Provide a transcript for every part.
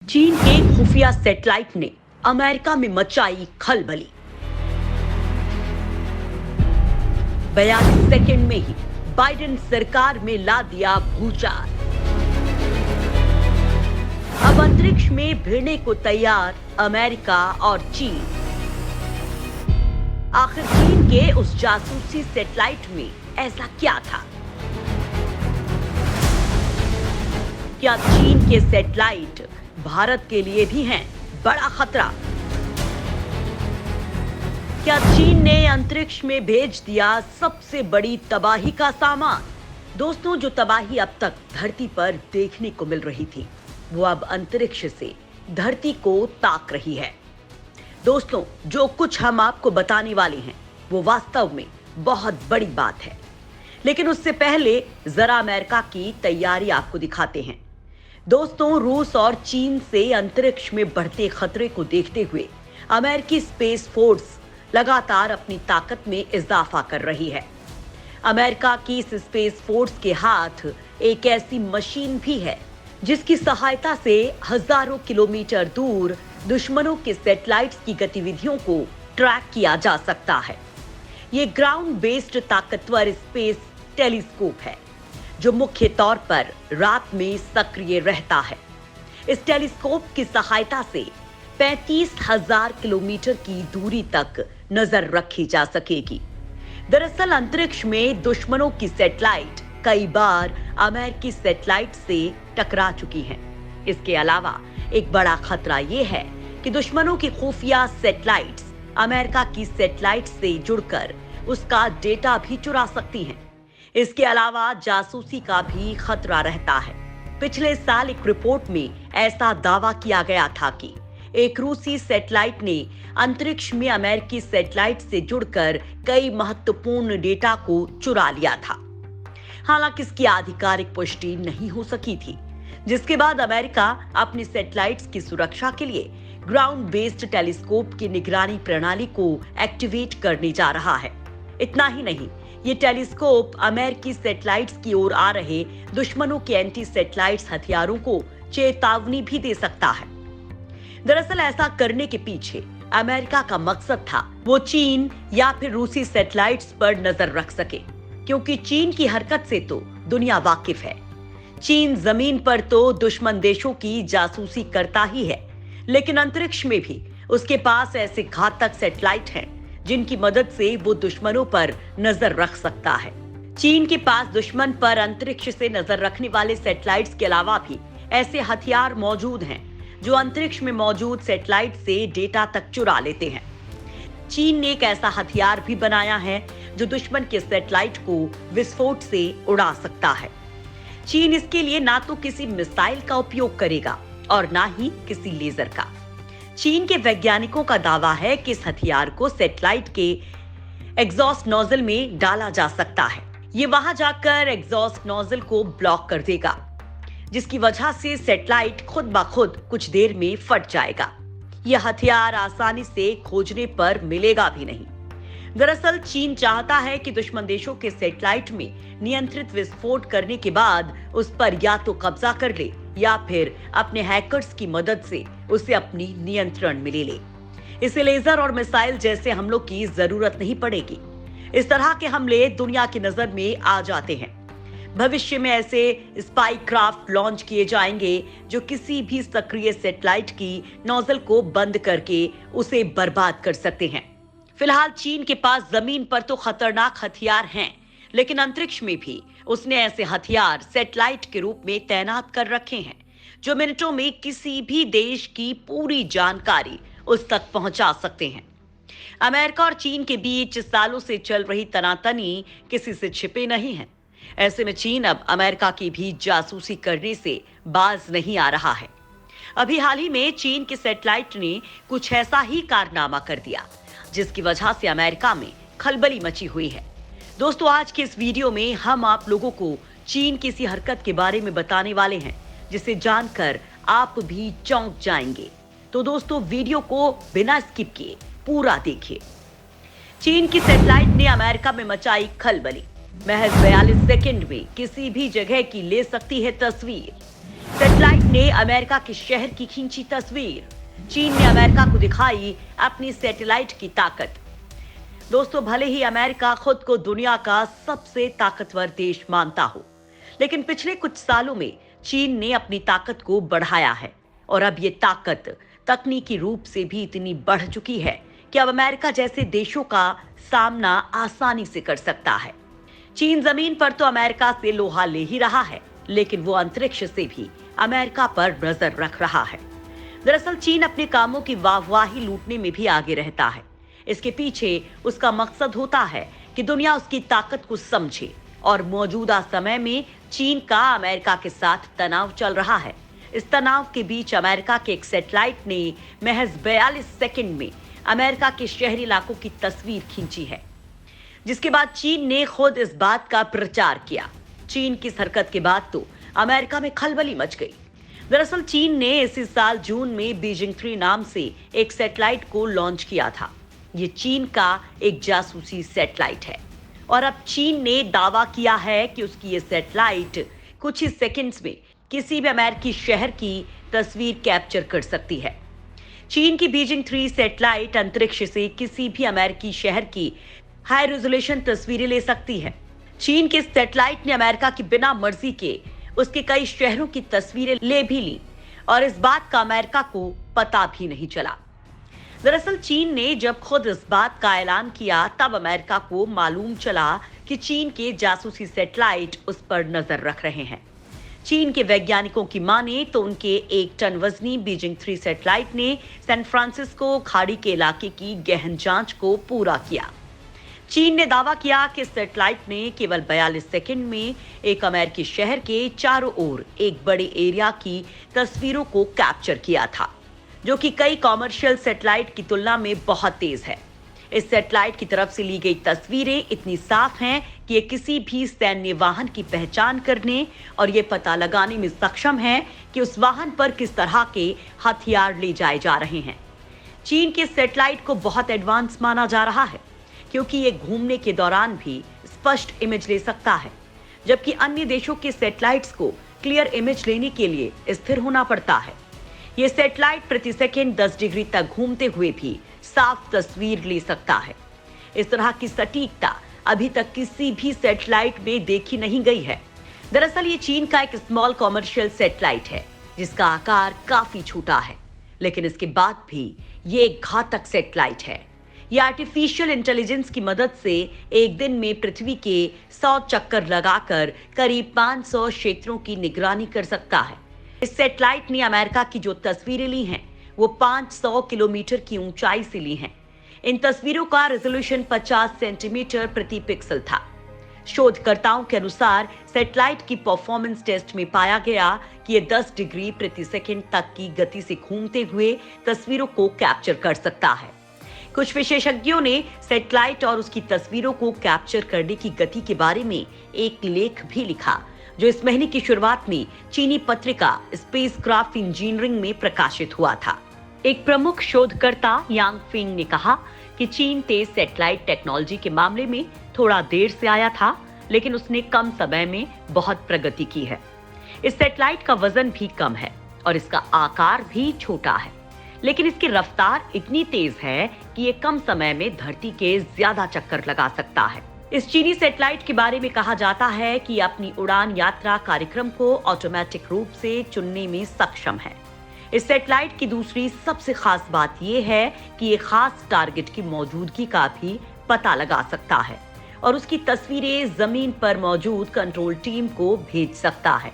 चीन के खुफिया सैटेलाइट ने अमेरिका में मचाई खलबली। 42 सेकंड में ही बाइडेन सरकार में ला दिया भूचाल। अब अंतरिक्ष में भिड़ने को तैयार अमेरिका और चीन। आखिर चीन के उस जासूसी सैटेलाइट में ऐसा क्या था? क्या चीन के सैटेलाइट भारत के लिए भी हैं बड़ा खतरा? क्या चीन ने अंतरिक्ष में भेज दिया सबसे बड़ी तबाही का सामान? दोस्तों, जो तबाही अब तक धरती पर देखने को मिल रही थी, वो अब अंतरिक्ष से धरती को ताक रही है। दोस्तों, जो कुछ हम आपको बताने वाले हैं वो वास्तव में बहुत बड़ी बात है, लेकिन उससे पहले जरा अमेरिका की तैयारी आपको दिखाते हैं। दोस्तों, रूस और चीन से अंतरिक्ष में बढ़ते खतरे को देखते हुए अमेरिकी स्पेस फोर्स लगातार अपनी ताकत में इजाफा कर रही है। अमेरिका की इस स्पेस फोर्स के हाथ एक ऐसी मशीन भी है जिसकी सहायता से हजारों किलोमीटर दूर दुश्मनों के सैटेलाइट्स की गतिविधियों को ट्रैक किया जा सकता है। ये ग्राउंड बेस्ड ताकतवर स्पेस टेलीस्कोप है जो मुख्य तौर पर रात में सक्रिय रहता है। इस टेलीस्कोप की सहायता से 35,000 किलोमीटर की दूरी तक नजर रखी जा सकेगी। दरअसल अंतरिक्ष में दुश्मनों की सैटेलाइट कई बार अमेरिकी सैटेलाइट से टकरा चुकी हैं। इसके अलावा एक बड़ा खतरा यह है कि दुश्मनों की खुफिया सैटेलाइट्स अमेरिका की सैटेलाइट से जुड़कर उसका डेटा भी चुरा सकती हैं। इसके अलावा जासूसी का भी खतरा रहता है। पिछले साल एक रिपोर्ट में ऐसा दावा किया गया था कि एक रूसी सैटेलाइट ने अंतरिक्ष में अमेरिकी सैटेलाइट से जुड़कर कई महत्वपूर्ण डेटा को चुरा लिया था। हालांकि इसकी आधिकारिक पुष्टि नहीं हो सकी थी, जिसके बाद अमेरिका अपनी सैटेलाइट्स की सुरक्षा के लिए ग्राउंड बेस्ड टेलीस्कोप की निगरानी प्रणाली को एक्टिवेट करने जा रहा है। इतना ही नहीं, ये टेलीस्कोप अमेरिकी सैटेलाइट्स की ओर आ रहे दुश्मनों के एंटी सैटेलाइट्स हथियारों को चेतावनी भी दे सकता है। दरअसल ऐसा करने के पीछे अमेरिका का मकसद था वो चीन या फिर रूसी सैटेलाइट्स पर नजर रख सके, क्योंकि चीन की हरकत से तो दुनिया वाकिफ है। चीन जमीन पर तो दुश्मन देशों की जासूसी करता ही है, लेकिन अंतरिक्ष में भी उसके पास ऐसे घातक सैटेलाइट हैं जिनकी मदद से वो दुश्मनों पर नजर रख सकता है। चीन के पास दुश्मन पर अंतरिक्ष से नजर रखने वाले सैटेलाइट्स के अलावा भी ऐसे हथियार मौजूद हैं जो अंतरिक्ष में मौजूद सैटेलाइट से डेटा तक चुरा लेते हैं। चीन ने एक ऐसा हथियार भी बनाया है जो दुश्मन के सैटेलाइट को विस्फोट से उड़ा सकता है। चीन इसके लिए ना तो किसी मिसाइल का उपयोग करेगा और ना ही किसी लेजर का। चीन के वैज्ञानिकों का दावा है कि इस हथियार को सैटेलाइट के एग्जॉस्ट नोजल में डाला जा सकता है। ये वहां जाकर एग्जॉस्ट नोजल को ब्लॉक कर देगा, जिसकी वजह से सैटेलाइट खुद ब खुद कुछ देर में फट जाएगा। यह हथियार आसानी से खोजने पर मिलेगा भी नहीं। दरअसल चीन चाहता है कि दुश्मन देशों के सैटेलाइट में नियंत्रित विस्फोट करने के बाद उस पर या तो कब्जा कर ले या फिर अपने हैकर्स की मदद से उसे अपनी नियंत्रण में ले ले। इसे लेजर और मिसाइल जैसे हमलों की जरूरत नहीं पड़ेगी। इस तरह के हमले दुनिया की नजर में आ जाते हैं। भविष्य में ऐसे स्पाई क्राफ्ट लॉन्च किए जाएंगे जो किसी भी सक्रिय सैटेलाइट की नोजल को बंद करके उसे बर्बाद कर सकते हैं। फिलहाल चीन के पास जमीन पर तो खतरनाक हथियार हैं, लेकिन अंतरिक्ष में भी उसने ऐसे हथियार सैटेलाइट के रूप में तैनात कर रखे हैं जो मिनटों में किसी भी देश की पूरी जानकारी उस तक पहुंचा सकते हैं। अमेरिका और चीन के बीच सालों से चल रही तनातनी किसी से छिपे नहीं है। ऐसे में चीन अब अमेरिका की भी जासूसी करने से बाज नहीं आ रहा है। अभी हाल ही में चीन के सैटेलाइट ने कुछ ऐसा ही कारनामा कर दिया जिसकी वजह से अमेरिका में खलबली मची हुई है। दोस्तों, आज के इस वीडियो में हम आप लोगों को चीन की इसी हरकत के बारे में बताने वाले हैं जिसे जानकर आप भी चौंक जाएंगे। तो दोस्तों, वीडियो को बिना स्किप किए पूरा देखिए। चीन की सैटेलाइट ने अमेरिका में मचाई खलबली। महज 42 सेकंड में किसी भी जगह की ले सकती है तस्वीर। सैटेलाइट ने अमेरिका के शहर की खींची तस्वीर। चीन ने अमेरिका को दिखाई अपनी सैटेलाइट की ताकत। दोस्तों, भले ही अमेरिका खुद को दुनिया का सबसे ताकतवर देश मानता हो, लेकिन पिछले कुछ सालों में चीन ने अपनी ताकत को बढ़ाया है और अब ये ताकत तकनीकी रूप से भी इतनी बढ़ चुकी है कि अब अमेरिका जैसे देशों का सामना आसानी से कर सकता है। चीन जमीन पर तो अमेरिका से लोहा ले ही रहा है, लेकिन वो अंतरिक्ष से भी अमेरिका पर नजर रख रहा है। दरअसल चीन अपने कामों की वाहवाही लूटने में भी आगे रहता है। इसके पीछे उसका मकसद होता है कि दुनिया उसकी ताकत को समझे और मौजूदा समय में चीन का अमेरिका के साथ तनाव चल रहा है। इस तनाव के बीच अमेरिका के एक सैटेलाइट ने महज 42 सेकंड में अमेरिका के शहरी इलाकों की तस्वीर खींची है, जिसके बाद चीन ने खुद इस बात का प्रचार किया। चीन की इस हरकत के बाद तो अमेरिका में खलबली मच गई। दरअसल चीन ने इसी साल जून में बीजिंग 3 नाम से एक सैटेलाइट को लॉन्च किया था। ये चीन का एक जासूसी सैटेलाइट है और अब चीन ने दावा किया है कि उसकी ये सैटेलाइट कुछ ही सेकंड्स में किसी भी अमेरिकी शहर की तस्वीर कैप्चर कर सकती है। चीन की बीजिंग 3 सैटेलाइट अंतरिक्ष से किसी भी अमेरिकी शहर की हाई रेजोल्यूशन तस्वीरें ले सकती है। चीन के सैटेलाइट ने अमेरिका की बिना मर्जी के उसके कई शहरों की तस्वीरें ले भी ली और इस बात का अमेरिका को पता भी नहीं चला। दरअसल चीन ने जब खुद इस बात का ऐलान किया, तब अमेरिका को मालूम चला कि चीन के जासूसी सैटेलाइट उस पर नजर रख रहे हैं। चीन के वैज्ञानिकों की माने तो उनके 1 टन वजनी बीजिंग 3 सैटेलाइट ने सैन फ्रांसिस्को खाड़ी के इलाके की गहन जांच को पूरा किया। चीन ने दावा किया कि सैटेलाइट ने केवल 42 सेकंड में एक अमेरिकी शहर के चारों ओर एक बड़े एरिया की तस्वीरों को कैप्चर किया था, जो कि कई कॉमर्शियल सैटेलाइट की तुलना में बहुत तेज है। इस सैटेलाइट की तरफ से ली गई तस्वीरें इतनी साफ हैं कि ये किसी भी सैन्य वाहन की पहचान करने और ये पता लगाने में सक्षम है कि उस वाहन पर किस तरह के हथियार ले जाए जा रहे हैं। चीन के सैटेलाइट को बहुत एडवांस माना जा रहा है, क्योंकि ये घूमने के दौरान भी स्पष्ट इमेज ले सकता है, जबकि अन्य देशों के सैटेलाइट्स को क्लियर इमेज लेने के लिए स्थिर होना पड़ता है। ये सैटेलाइट प्रति सेकंड 10 डिग्री तक घूमते हुए भी साफ तस्वीर ले सकता है। इस तरह की सटीकता अभी तक किसी भी सैटेलाइट में देखी नहीं गई है। दरअसल ये चीन का एक स्मॉल कॉमर्शियल सैटेलाइट है, जिसका आकार काफी छोटा है, लेकिन इसके बाद भी ये एक घातक सैटेलाइट है। ये आर्टिफिशियल इंटेलिजेंस की मदद से एक दिन में पृथ्वी के 100 चक्कर लगाकर करीब 500 क्षेत्रों की निगरानी कर सकता है। इस सैटेलाइट ने अमेरिका की जो तस्वीरें ली हैं, वो 500 किलोमीटर की ऊंचाई से ली हैं। इन तस्वीरों का रेजोल्यूशन 50 सेंटीमीटर प्रति पिक्सल था। शोधकर्ताओं के अनुसार सैटेलाइट की परफॉर्मेंस टेस्ट में पाया गया कि ये 10 डिग्री प्रति सेकंड तक की गति से घूमते हुए तस्वीरों को कैप्चर कर सकता है। कुछ विशेषज्ञों ने सैटेलाइट और उसकी तस्वीरों को कैप्चर करने की गति के बारे में एक लेख भी लिखा, जो इस महीने की शुरुआत में चीनी पत्रिका स्पेसक्राफ्ट इंजीनियरिंग में प्रकाशित हुआ था। एक प्रमुख शोधकर्ता यांग फिंग ने कहा कि चीन तेज सैटेलाइट टेक्नोलॉजी के मामले में थोड़ा देर से आया था, लेकिन उसने कम समय में बहुत प्रगति की है। इस सैटेलाइट का वजन भी कम है और इसका आकार भी छोटा है, लेकिन इसकी रफ्तार इतनी तेज है कि ये कम समय में धरती के ज्यादा चक्कर लगा सकता है। इस चीनी सैटेलाइट के बारे में कहा जाता है कि ये अपनी उड़ान यात्रा कार्यक्रम को ऑटोमेटिक रूप से चुनने में सक्षम है। इस सैटेलाइट की दूसरी सबसे खास बात यह है कि ये खास टारगेट की मौजूदगी का भी पता लगा सकता है और उसकी तस्वीरें जमीन पर मौजूद कंट्रोल टीम को भेज सकता है।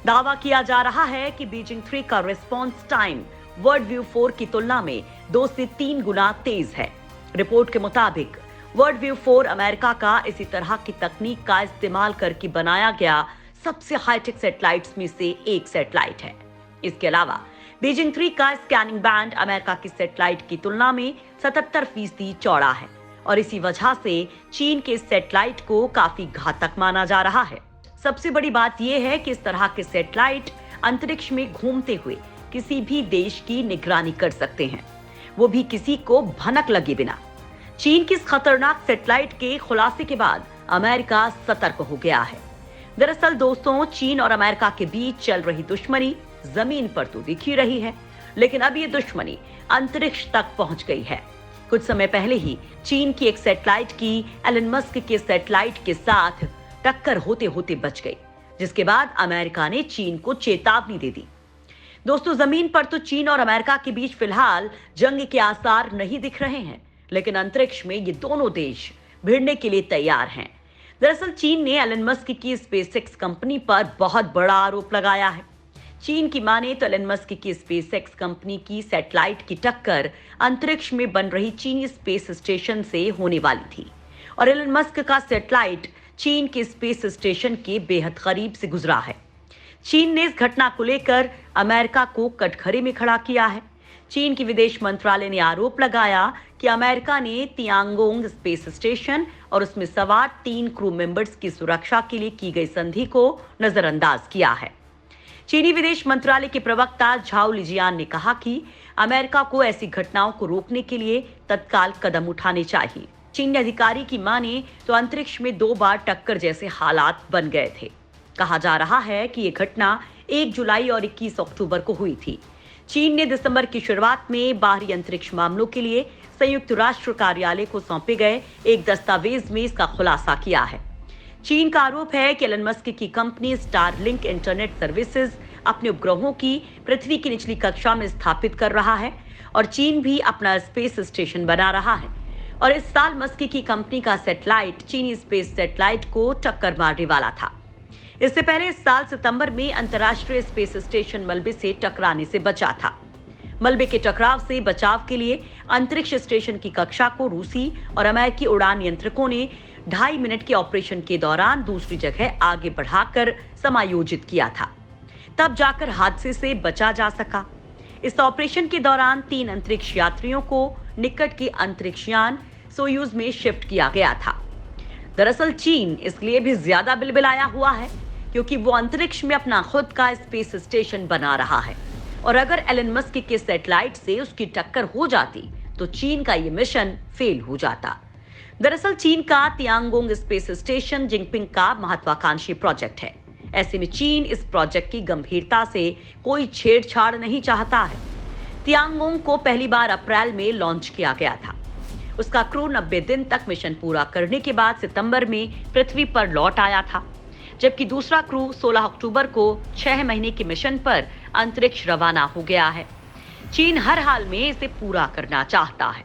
दावा किया जा रहा है कि बीजिंग 3 का रिस्पॉन्स टाइम वर्ल्ड व्यू 4 की तुलना में 2 से 3 गुना तेज है। रिपोर्ट के मुताबिक वर्ल्ड व्यू 4 अमेरिका का इसी तरह की तकनीक का इस्तेमाल करके बनाया गया सबसे हाईटेक सैटेलाइट्स में से एक सैटेलाइट है। इसके अलावा बीजिंग 3 का स्कैनिंग बैंड अमेरिका की सैटेलाइट की तुलना में 77% चौड़ा है और इसी वजह से चीन के सैटेलाइट को काफी घातक माना जा रहा है। सबसे बड़ी बात यह है कि इस तरह के सैटेलाइट अंतरिक्ष में घूमते हुए किसी भी देश की निगरानी कर सकते हैं, वो भी किसी को भनक लगे बिना। चीन की इस खतरनाक सैटेलाइट के खुलासे के बाद अमेरिका सतर्क हो गया है। दरअसल दोस्तों, चीन और अमेरिका के बीच चल रही दुश्मनी जमीन पर तो दिख ही रही है, लेकिन अब ये दुश्मनी अंतरिक्ष तक पहुंच गई है। कुछ समय पहले ही चीन की एक सैटेलाइट की एलन मस्क के सैटेलाइट के साथ टक्कर होते होते बच गई, जिसके बाद अमेरिका ने चीन को चेतावनी दे दी। दोस्तों, जमीन पर तो चीन और अमेरिका के बीच फिलहाल जंग के आसार नहीं दिख रहे हैं, लेकिन अंतरिक्ष में ये दोनों देश भिड़ने के लिए तैयार हैं। दरअसल चीन ने एलन मस्क की स्पेसएक्स कंपनी पर बहुत बड़ा आरोप लगाया है। चीन की माने तो एलन मस्क की स्पेसएक्स कंपनी की सैटेलाइट की टक्कर अंतरिक्ष में बन रही चीनी स्पेस स्टेशन से होने वाली थी और एलन मस्क का सैटेलाइट चीन के स्पेस स्टेशन के बेहद करीब से गुजरा है। चीन ने इस घटना को लेकर अमेरिका को कटघरे में खड़ा किया है। चीन की विदेश मंत्रालय ने आरोप लगाया कि अमेरिका ने तियांगोंग स्पेस स्टेशन और उसमें सवार 3 क्रू मेंबर्स की सुरक्षा के लिए की गई संधि को नजरअंदाज किया है। चीनी विदेश मंत्रालय के प्रवक्ता झाओ लिजियान ने कहा कि अमेरिका को ऐसी घटनाओं को रोकने के लिए तत्काल कदम उठाने चाहिए। चीनी अधिकारी की माने तो अंतरिक्ष में 2 बार टक्कर जैसे हालात बन गए थे। कहा जा रहा है कि ये घटना 1 जुलाई और 21 अक्टूबर को हुई थी। चीन ने दिसंबर की शुरुआत में बाहरी अंतरिक्ष मामलों के लिए संयुक्त राष्ट्र कार्यालय को सौंपे गए एक दस्तावेज में इसका खुलासा किया है। चीन का आरोप है कि एलन मस्क की कंपनी स्टारलिंक इंटरनेट सर्विसेज अपने उपग्रहों की पृथ्वी की निचली कक्षा में स्थापित कर रहा है और चीन भी अपना स्पेस स्टेशन बना रहा है। और इस साल मस्क की कंपनी का सैटेलाइट चीनी स्पेस सैटेलाइट को टक्कर मारने वाला था। इससे पहले इस साल सितंबर में अंतर्राष्ट्रीय स्पेस स्टेशन मलबे से टकराने से बचा था। मलबे के टकराव से बचाव के लिए अंतरिक्ष स्टेशन की कक्षा को रूसी और अमेरिकी उड़ान नियंत्रकों ने 2.5 मिनट के ऑपरेशन के दौरान दूसरी जगह आगे बढ़ाकर समायोजित किया था। तब जाकर हादसे से बचा जा सका। इस ऑपरेशन के दौरान 3 अंतरिक्ष यात्रियों को निकट के अंतरिक्ष यान सोयूज में शिफ्ट किया गया था। दरअसल चीन इसलिए भी ज्यादा बिलबिलाया हुआ है क्योंकि वो अंतरिक्ष में अपना खुद का स्पेस स्टेशन बना रहा है और अगर एलन मस्क के सैटेलाइट से उसकी टक्कर हो जाती तो चीन का ये मिशन फेल हो जाता। दरअसल चीन का तियांगोंग स्पेस स्टेशन जिनपिंग का महत्वाकांक्षी प्रोजेक्ट है। ऐसे में चीन इस प्रोजेक्ट की गंभीरता से कोई छेड़छाड़ नहीं चाहता है। तियांगोंग को पहली बार अप्रैल में लॉन्च किया गया था। उसका क्रू 90 दिन तक मिशन पूरा करने के बाद सितंबर में पृथ्वी पर लौट आया था, जबकि दूसरा क्रू 16 अक्टूबर को 6 महीने के मिशन पर अंतरिक्ष रवाना हो गया है। चीन हर हाल में इसे पूरा करना चाहता है।